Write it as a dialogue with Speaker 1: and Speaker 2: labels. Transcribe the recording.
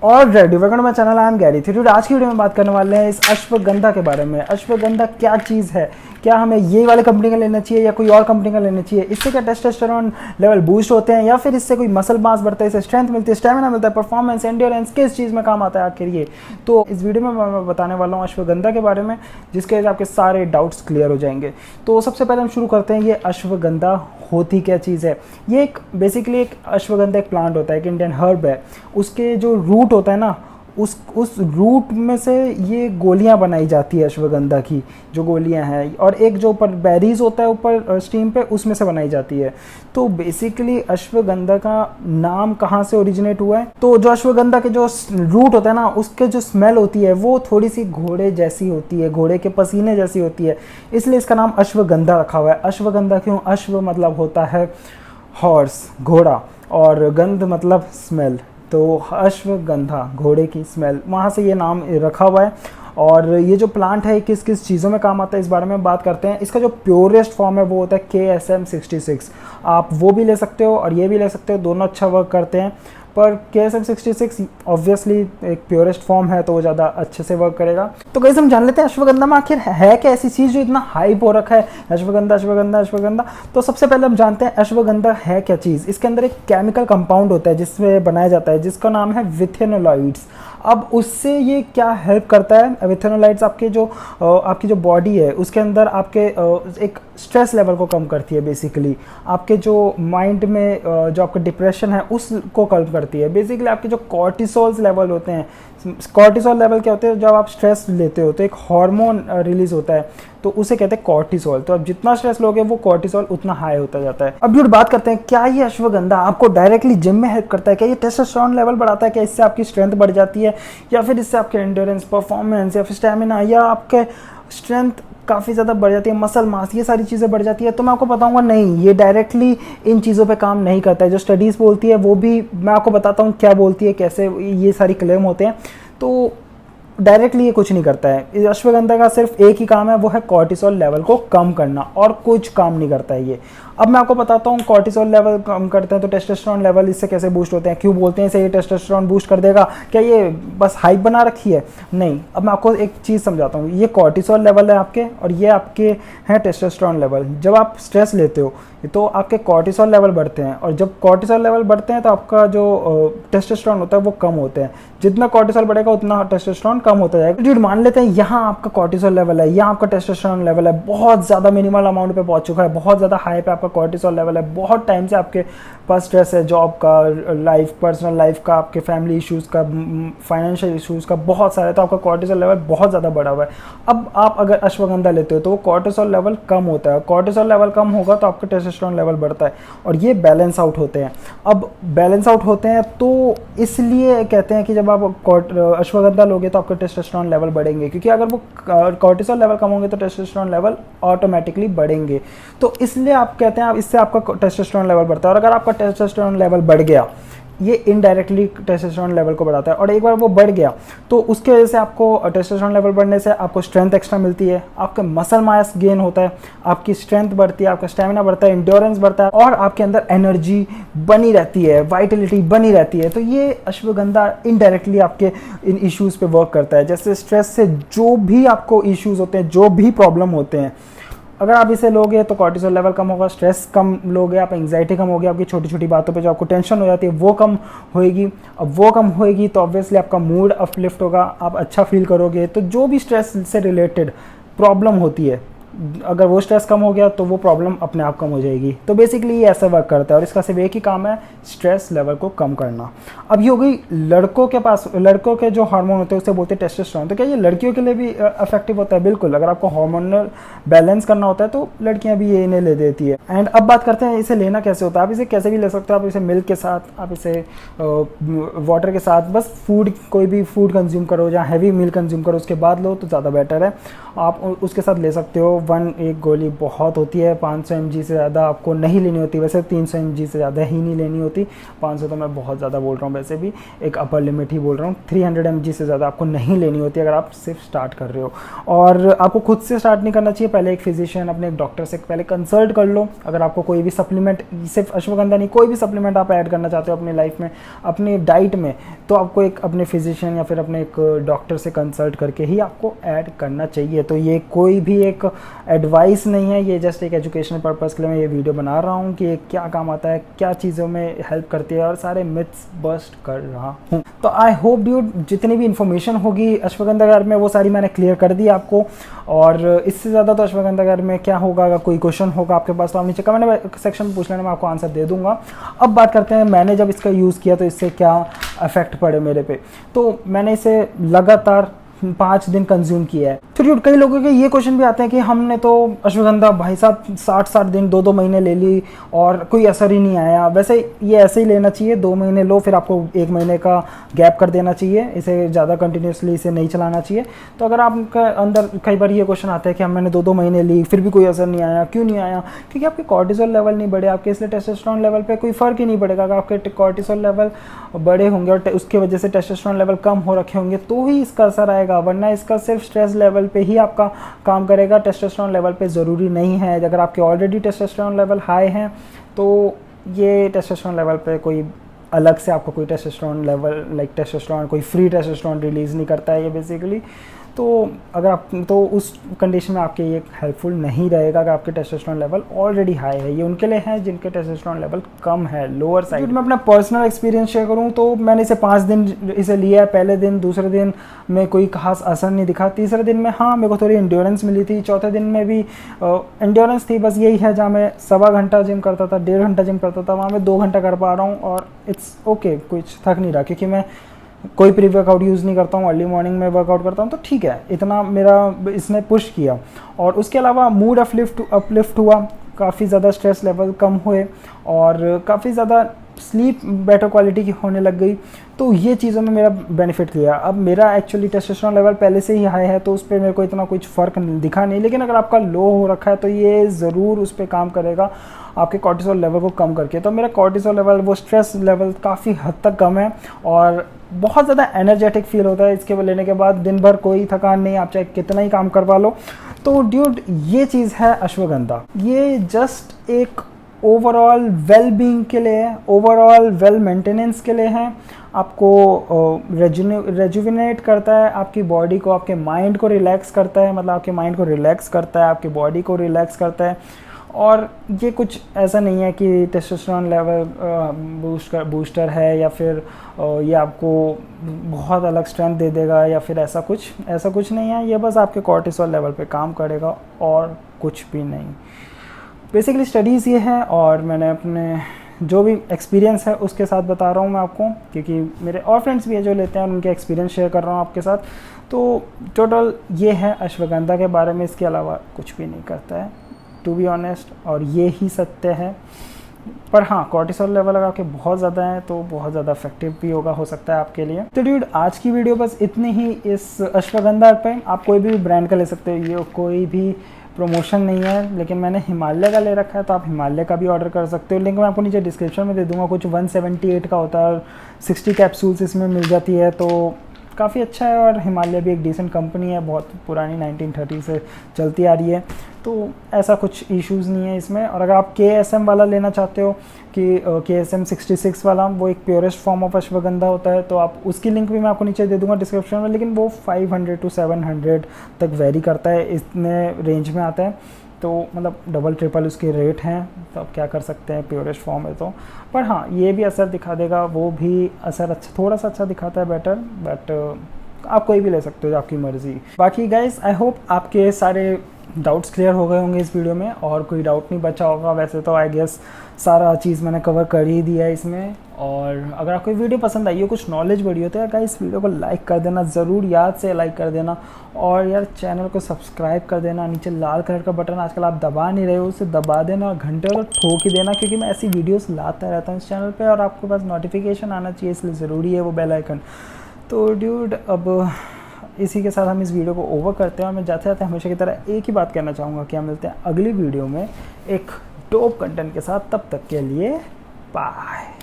Speaker 1: Already welcome to my channel, I am Gary three. आज की video में बात करने वाले हैं इस अश्वगंधा के बारे में। अश्वगंधा क्या चीज़ है, क्या हमें ये वाले कंपनी का लेना चाहिए या कोई और कंपनी का लेना चाहिए, इससे क्या टेस्टोस्टेरोन लेवल बूस्ट होते हैं या फिर इससे कोई मसल मास बढ़ता है, इससे स्ट्रेंथ मिलती है, स्टेमिना मिलता है, परफॉर्मेंस, एंड्योरेंस, किस चीज़ में काम आता है आखिर ये। तो इस वीडियो में मैं बताने वाला हूँ अश्वगंधा के बारे में, जिसके वजह आपके सारे डाउट्स क्लियर हो जाएंगे। तो सबसे पहले हम शुरू करते हैं, ये अश्वगंधा होती क्या चीज़ है। ये एक बेसिकली एक अश्वगंधा एक प्लांट होता है, एक इंडियन हर्ब है। उसके जो रूट होता है ना, उस रूट में से ये गोलियां बनाई जाती है अश्वगंधा की, जो गोलियां हैं, और एक जो ऊपर बेरीज होता है ऊपर स्टीम पे, उसमें से बनाई जाती है। तो बेसिकली अश्वगंधा का नाम कहाँ से ओरिजिनेट हुआ है, तो जो अश्वगंधा के जो रूट होता है ना, उसके जो स्मेल होती है वो थोड़ी सी घोड़े जैसी होती है, घोड़े के पसीने जैसी होती है, इसलिए इसका नाम अश्वगंधा रखा हुआ है। अश्वगंधा क्यों? अश्व मतलब होता है हॉर्स, घोड़ा, और गंध मतलब स्मेल, तो अश्वगंधा घोड़े की स्मेल, वहाँ से ये नाम रखा हुआ है। और ये जो प्लांट है किस किस चीज़ों में काम आता है, इस बारे में बात करते हैं। इसका जो प्योरेस्ट फॉर्म है वो होता है KSM-66। आप वो भी ले सकते हो और ये भी ले सकते हो, दोनों अच्छा वर्क करते हैं। पर KSM-66 ऑब्वियसली एक प्योरेस्ट फॉर्म है, तो वो ज़्यादा अच्छे से वर्क करेगा। तो गाइस हम जान लेते हैं अश्वगंधा में आखिर है क्या ऐसी चीज़ जो इतना हाइप हो रखा है, अश्वगंधा अश्वगंधा अश्वगंधा। तो सबसे पहले हम जानते हैं अश्वगंधा है क्या चीज़। इसके अंदर एक केमिकल कंपाउंड होता है जिसमें बनाया जाता है, जिसका नाम है विथेनोलॉइड्स। अब उससे ये क्या हेल्प करता है, विथेनोलाइट्स आपकी जो बॉडी है उसके अंदर आपके एक स्ट्रेस लेवल को कम करती है। बेसिकली आपके जो माइंड में जो आपका डिप्रेशन है उसको कम करती है। बेसिकली आपके जो कॉर्टिसोल्स लेवल होते हैं, कॉर्टिसोल लेवल क्या होते हैं, जब आप स्ट्रेस लेते हो तो एक हार्मोन रिलीज होता है, तो उसे कहते हैं कॉर्टिसोल। तो अब जितना स्ट्रेस लोगे वो कॉर्टिसोल उतना हाई होता जाता है। अब जो बात करते हैं, क्या ये अश्वगंधा आपको डायरेक्टली जिम में हेल्प करता है, क्या ये टेस्टोस्टेरोन लेवल बढ़ाता है, क्या इससे आपकी स्ट्रेंथ बढ़ जाती है, या फिर इससे आपके एंड्योरेंस, परफॉर्मेंस, या फिर स्टेमिना, या आपके स्ट्रेंथ काफ़ी ज़्यादा बढ़ जाती है, मसल मास, ये सारी चीज़ें बढ़ जाती है। तो मैं आपको बताऊंगा नहीं, ये डायरेक्टली इन चीज़ों पे काम नहीं करता है। जो स्टडीज़ बोलती है वो भी मैं आपको बताता हूँ क्या बोलती है, कैसे ये सारी क्लेम होते हैं। तो डायरेक्टली ये कुछ नहीं करता है। अश्वगंधा का सिर्फ एक ही काम है, वो है कॉर्टिसोल लेवल को कम करना, और कुछ काम नहीं करता है ये। अब मैं आपको बताता हूँ कॉर्टिसोल लेवल कम करते हैं तो टेस्टोस्टेरोन लेवल इससे कैसे बूस्ट होते हैं, क्यों बोलते हैं इसे ये टेस्टोस्टेरोन बूस्ट कर देगा, क्या ये बस हाइप बना रखी है? नहीं। अब मैं आपको एक चीज़ समझाता हूँ। ये कॉर्टिसोल लेवल है आपके, और ये आपके हैं टेस्टोस्टेरोन लेवल। जब आप स्ट्रेस लेते हो तो आपके कॉर्टिसोल लेवल बढ़ते हैं, और जब कॉर्टिसोल लेवल बढ़ते हैं तो आपका जो टेस्टोस्टेरोन होता है वो कम होते हैं। जितना कॉर्टिसोल बढ़ेगा उतना टेस्टोस्टेरोन कम होता जाएगा। डूड मान लेते हैं यहाँ आपका कॉर्टिसोल लेवल है, यहाँ आपका टेस्टोस्टेरोन लेवल है बहुत ज़्यादा मिनिमल अमाउंट पे पहुँच चुका है, बहुत ज़्यादा हाई पे आपका कॉर्टिसोल लेवल है, बहुत टाइम से आपके पास स्ट्रेस है, जॉब का, लाइफ, पर्सनल लाइफ का, आपके फैमिली इश्यूज़ का, फाइनेंशियल इश्यूज़ का, बहुत सारे, तो आपका कॉर्टिसोल लेवल बहुत ज़्यादा बढ़ा हुआ है। अब आप अगर अश्वगंधा लेते हो तो वो कॉर्टिसोल लेवल कम होता है, कॉर्टिसोल लेवल कम होगा तो आपका टेस्टोस्टेरोन लेवल बढ़ता है, और ये बैलेंस आउट होते हैं। अब बैलेंस आउट होते हैं तो इसलिए कहते हैं कि जब आप अश्वगंधा लोगे तो आपके टेस्टोस्टेरोन लेवल बढ़ेंगे, क्योंकि अगर वो कॉर्टिसोल लेवल कम होंगे तो टेस्टोस्टेरोन लेवल ऑटोमेटिकली बढ़ेंगे। तो इसलिए आप कहते हैं इससे आपका टेस्टोस्टेरोन लेवल बढ़ता है। और अगर आपका टेस्टोस्टेरोन लेवल बढ़ गया, ये इनडायरेक्टली टेस्टोस्टेरोन लेवल को बढ़ाता है, और एक बार वो बढ़ गया तो उसके वजह से आपको टेस्टोस्टेरोन लेवल बढ़ने से आपको स्ट्रेंथ एक्स्ट्रा मिलती है, आपका मसल मास गेन होता है, आपकी स्ट्रेंथ बढ़ती है, आपका स्टेमिना बढ़ता है, एंड्योरेंस बढ़ता है, और आपके अंदर एनर्जी बनी रहती है, वाइटलिटी बनी रहती है। तो ये अश्वगंधा इनडायरेक्टली आपके इन इश्यूज़ पे वर्क करता है। जैसे स्ट्रेस से जो भी आपको इश्यूज़ होते हैं, जो भी प्रॉब्लम होते हैं, अगर आप इसे लोगे तो कॉर्टिसोल लेवल कम होगा, स्ट्रेस कम लोगे आप, एंग्जाइटी कम होगी, आपकी छोटी छोटी बातों पे जो आपको टेंशन हो जाती है वो कम होएगी। अब वो कम होएगी तो ऑब्वियसली आपका मूड अपलिफ्ट होगा, आप अच्छा फील करोगे। तो जो भी स्ट्रेस से रिलेटेड प्रॉब्लम होती है, अगर वो स्ट्रेस कम हो गया तो वो प्रॉब्लम अपने आप कम हो जाएगी। तो बेसिकली ये ऐसा वर्क करता है, और इसका सिर्फ एक ही काम है, स्ट्रेस लेवल को कम करना। अब ये हो गई लड़कों के पास, लड़कों के जो हार्मोन होते हैं उसे बोलते हैं टेस्टोस्टेरोन। तो क्या ये लड़कियों के लिए भी इफेक्टिव होता है? बिल्कुल। अगर आपको हार्मोनल बैलेंस करना होता है तो लड़कियां भी ये इन्हें ले देती है। एंड अब बात करते हैं इसे लेना कैसे होता है। आप इसे कैसे भी ले सकते हो, आप इसे मिल्क के साथ, आप इसे वाटर के साथ, बस फूड, कोई भी फूड कंज्यूम करो, जहाँ हैवी मील कंज्यूम करो उसके बाद लो तो ज़्यादा बेटर है। आप उसके साथ ले सकते हो। वन एक गोली बहुत होती है, 500 mg से ज़्यादा आपको नहीं लेनी होती। वैसे 300 mg से ज़्यादा ही नहीं लेनी होती, 500 तो मैं बहुत ज़्यादा बोल रहा हूँ, वैसे भी एक अपर लिमिट ही बोल रहा हूँ। 300 mg से ज़्यादा आपको नहीं लेनी होती अगर आप सिर्फ स्टार्ट कर रहे हो। और आपको खुद से स्टार्ट नहीं करना चाहिए, पहले एक फिजिशियन, अपने एक डॉक्टर से पहले कंसल्ट कर लो। अगर आपको कोई भी सप्लीमेंट, सिर्फ अश्वगंधा नहीं, कोई भी सप्लीमेंट आप ऐड करना चाहते हो अपनी लाइफ में, अपनी डाइट में, तो आपको एक अपने फिजिशियन या फिर अपने एक डॉक्टर से कंसल्ट करके ही आपको ऐड करना चाहिए। तो ये कोई भी एक एडवाइस नहीं है, ये जस्ट एक एजुकेशनल पर्पज़ के लिए मैं ये वीडियो बना रहा हूँ कि क्या काम आता है, क्या चीज़ों में हेल्प करती है, और सारे मिथ्स बस्ट कर रहा हूँ। तो आई होप ड्यूड जितनी भी इन्फॉर्मेशन होगी अश्वगंधा के बारे में वो सारी मैंने क्लियर कर दी आपको। और इससे ज़्यादा तो अश्वगंधा के बारे में क्या होगा, अगर कोई क्वेश्चन होगा आपके पास तो आप नीचे कमेंट सेक्शन में पूछ लेना, मैं आपको आंसर दे दूंगा। अब बात करते हैं मैंने जब इसका यूज़ किया तो इससे क्या इफेक्ट पड़े मेरे पे। तो मैंने इसे लगातार 5 दिन कंज्यूम किया है। तो ड्यूड कई लोगों के ये क्वेश्चन भी आते हैं कि हमने तो अश्वगंधा भाई साहब 60 दिन 2-2 महीने ले ली और कोई असर ही नहीं आया। वैसे ये ऐसे ही लेना चाहिए, 2 महीने लो, फिर आपको 1 महीने का गैप कर देना चाहिए, इसे ज़्यादा कंटिन्यूसली इसे नहीं चलाना चाहिए। तो अगर आपके अंदर कई बार ये क्वेश्चन आता है कि हम मैंने 2-2 महीने ली फिर भी कोई असर नहीं आया, क्यों नहीं आया? क्योंकि आपके कॉर्टिसोल लेवल नहीं बढ़े आपके, इसलिए टेस्टोस्टेरोन लेवल पे कोई फ़र्क ही नहीं पड़ेगा। अगर आपके कॉर्टिसोल लेवल बड़े होंगे और उसकी वजह से टेस्टोस्टेरोन लेवल कम हो रखे होंगे तो ही इसका असर आएगा, वरना इसका सिर्फ स्ट्रेस लेवल पे ही आपका काम करेगा, टेस्टोस्टेरोन लेवल पे ज़रूरी नहीं है। अगर आपके ऑलरेडी टेस्टोस्टेरोन लेवल हाई हैं तो ये टेस्टोस्टेरोन लेवल पे कोई अलग से आपको कोई टेस्टोस्टेरोन लेवल लाइक टेस्टोस्टेरोन कोई फ्री टेस्टोस्टेरोन रिलीज़ नहीं करता है ये बेसिकली। तो अगर आप तो उस कंडीशन में आपके ये हेल्पफुल नहीं रहेगा अगर आपके टेस्टोस्टेरोन लेवल ऑलरेडी हाई है। ये उनके लिए है जिनके टेस्टोस्टेरोन लेवल कम है, लोअर साइड। मैं अपना पर्सनल एक्सपीरियंस शेयर करूं तो मैंने इसे 5 दिन इसे लिया है। पहले दिन, दूसरे दिन में कोई खास असर नहीं दिखा, तीसरे दिन में हाँ मेरे को थोड़ी एंड्योरेंस मिली थी, चौथे दिन में भी एंड्योरेंस थी। बस यही है, जहाँ मैं 1.25 घंटा जिम करता था, 1.5 घंटा जिम करता था, वहाँ मैं 2 घंटा कर पा रहा हूँ और इट्स ओके, कुछ थक नहीं रहा क्योंकि मैं कोई प्री वर्कआउट यूज़ नहीं करता हूँ, अर्ली मॉर्निंग में वर्कआउट करता हूँ। तो ठीक है, इतना मेरा इसने पुश किया। और उसके अलावा मूड अपलिफ्ट हुआ, काफ़ी ज़्यादा स्ट्रेस लेवल कम हुए और काफ़ी ज़्यादा स्लीप बेटर क्वालिटी की होने लग गई। तो ये चीज़ों में मेरा बेनिफिट किया। अब मेरा एक्चुअली टेस्टोस्टेरोन लेवल पहले से ही हाई है तो उस पर मेरे को इतना कुछ फ़र्क दिखा नहीं, लेकिन अगर आपका लो हो रखा है तो ये ज़रूर उस पर काम करेगा आपके कॉर्टिसोल लेवल को कम करके। तो मेरा कॉर्टिसोल लेवल, वो स्ट्रेस लेवल काफ़ी हद तक कम है और बहुत ज़्यादा एनर्जेटिक फील होता है इसके लेने के बाद। दिन भर कोई थकान नहीं, आप चाहे कितना ही काम करवा लो। तो ड्यूड ये चीज़ है अश्वगंधा, ये जस्ट एक ओवरऑल वेल बीइंग के लिए है, ओवरऑल वेल मेंटेनेंस के लिए है। आपको रेजुविनेट करता है, आपकी बॉडी को, आपके माइंड को रिलैक्स करता है, मतलब आपके माइंड को रिलैक्स करता है, आपकी बॉडी को रिलैक्स करता है। और ये कुछ ऐसा नहीं है कि टेस्टोस्टेरोन लेवल बूस्टर है या फिर ये आपको बहुत अलग स्ट्रेंथ दे देगा या फिर ऐसा कुछ नहीं है। ये बस आपके कॉर्टिसोल लेवल पे काम करेगा और कुछ भी नहीं। बेसिकली स्टडीज़ ये है और मैंने अपने जो भी एक्सपीरियंस है उसके साथ बता रहा हूँ मैं आपको, क्योंकि मेरे और फ्रेंड्स भी है जो लेते हैं, उनके एक्सपीरियंस शेयर कर रहा हूँ आपके साथ। तो टोटल ये है अश्वगंधा के बारे में, इसके अलावा कुछ भी नहीं करता है टू बी ऑनेस्ट, और ये ही सत्य है। पर हाँ, कॉर्टिसोल लेवल अगर आपके बहुत ज़्यादा है तो बहुत ज़्यादा इफेक्टिव भी हो सकता है आपके लिए। तो ड्यूड आज की वीडियो बस इतनी ही इस अश्वगंधा पे। आप कोई भी ब्रांड का ले सकते हो, ये कोई भी प्रमोशन नहीं है, लेकिन मैंने हिमालय का ले रखा है तो आप हिमालय का भी ऑर्डर कर सकते हो। लिंक मैं आपको नीचे डिस्क्रिप्शन में दे दूंगा। कुछ 178 का होता है और 60 कैप्सूल्स इसमें मिल जाती है, तो काफ़ी अच्छा है। और हिमालय भी एक डिसेंट कंपनी है, बहुत पुरानी 1930 से चलती आ रही है, तो ऐसा कुछ इश्यूज़ नहीं है इसमें। और अगर आप KSM वाला लेना चाहते हो कि KSM 66 वाला, वो एक प्योरेस्ट फॉर्म ऑफ अश्वगंधा होता है, तो आप उसकी लिंक भी मैं आपको नीचे दे दूंगा डिस्क्रिप्शन में। लेकिन वो 500 to 700 तक वेरी करता है, इतने रेंज में आता है। तो मतलब डबल ट्रिपल उसके रेट हैं, तो आप क्या कर सकते हैं, प्योरेस्ट फॉर्म है तो। पर हाँ, ये भी असर दिखा देगा, वो भी असर अच्छा, थोड़ा सा अच्छा दिखाता है, बेटर। बट आप कोई भी ले सकते हो, आपकी मर्ज़ी। बाकी गाइस, आई होप आपके सारे डाउट्स क्लियर हो गए होंगे इस वीडियो में और कोई डाउट नहीं बचा होगा। वैसे तो आई गेस सारा चीज़ मैंने कवर कर ही दिया है इसमें। और अगर आपको वीडियो पसंद आई हो, कुछ नॉलेज बढ़ी हो, तो यार गाइस वीडियो को लाइक कर देना, ज़रूर याद से लाइक कर देना। और यार चैनल को सब्सक्राइब कर देना। नीचे लाल कलर का बटन आजकल आप दबा नहीं रहे हो, उसे दबा देना और घंटे को ठोक ही देना, क्योंकि मैं ऐसी वीडियोस लाता रहता हूँ इस चैनल पे और आपके पास नोटिफिकेशन आना चाहिए, इसलिए ज़रूरी है वो बेल आइकन। तो ड्यूड, अब इसी के साथ हम इस वीडियो को ओवर करते हैं और मैं जाते जाते हमेशा की तरह एक ही बात कहना चाहूँगा कि हम मिलते हैं अगली वीडियो में एक टॉप कंटेंट के साथ। तब तक के लिए बाय।